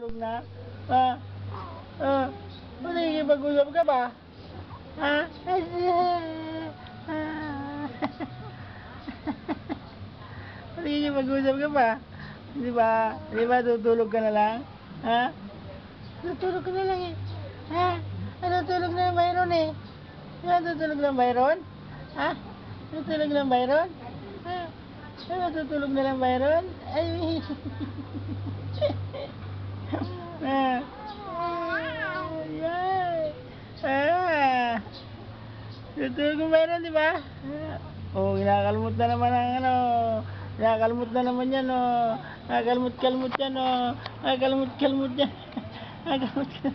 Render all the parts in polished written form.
Tulog na? Ha? Nakikipag-usap ka ba? Ha? Nakikipag-usap ka ba? Di ba? Di ba tutulog ka na lang? Ha? Tutulog ka na lang eh. Ha? Tutulog na yung Byron eh. Tutulog lang Byron? Ha? Tutulog lang Byron? Ha? Tutulog na lang Byron? Ay. Ah. Ay. Tutulog yung Byron, di ba? Oh, kinakalmot na naman ang ano. Kinakalmot na naman yan, oh. Kalmot-kalmot yan, oh. Kalmot-kalmot yan. Kalmot-kalmot yan.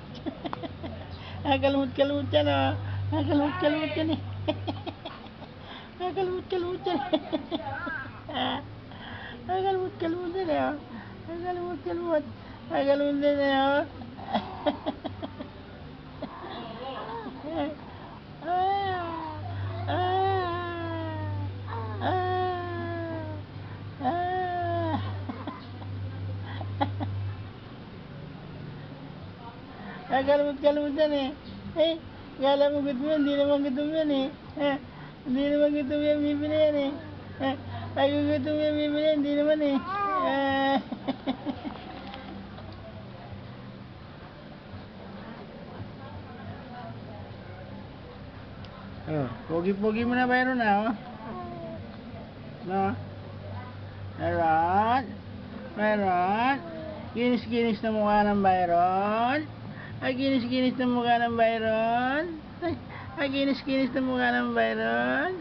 Kalmot-kalmot yan, oh. Kalmot-kalmot yan, eh. Kalmot-kalmot yan. Kalmot-kalmot yan, eh, oh. Kalmot-kalmot. Kalmot yan, eh, oh. Kalmot-kalmot yan eh. Kala mo gutom yan, hindi naman gutom yan eh. Hindi naman gutom yan, bibili yan eh. Ay, gutom yan, bibili yan, hindi naman eh. Pogi-pogi mo na Byron na, oh. No? Byron. Kinis-kinis na mukha ng Byron. Ay, kinis-kinis na mukha ng Byron. Ay, kinis-kinis na mukha ng Byron.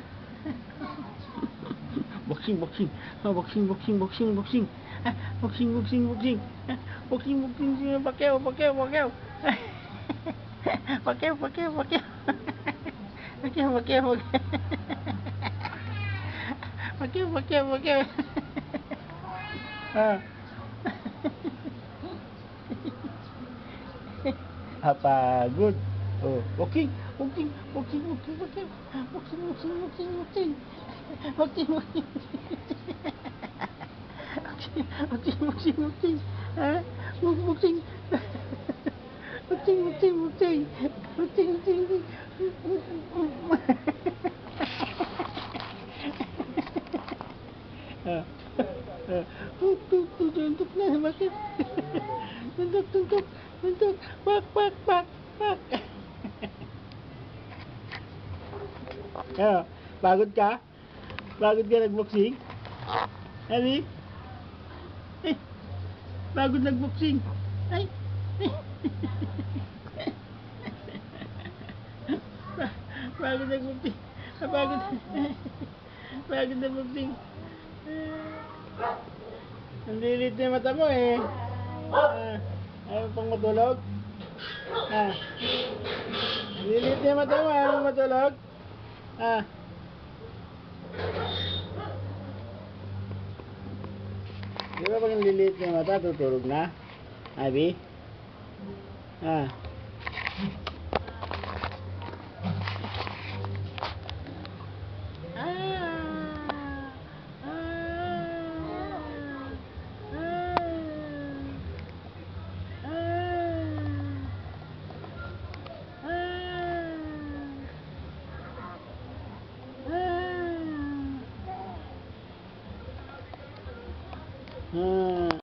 Boxing. Boxing. Boxing. Pakyaw. Pakyaw. Pagod. Oh, boxing. Tuntuk na, bakit? Tuntuk. Pak. Pagod ka? Pagod ka nag-boxing? Abi? Pagod nag-boxing? Ay. Pagod nag-boxing. Pagod nag-boxing. Ang lilit na yung mata mo eh. Ayaw pang matulog? Lilit na yung mata mo, ayaw pang matulog? Di ba pag lilit na yung mata, tutulog na? Abi?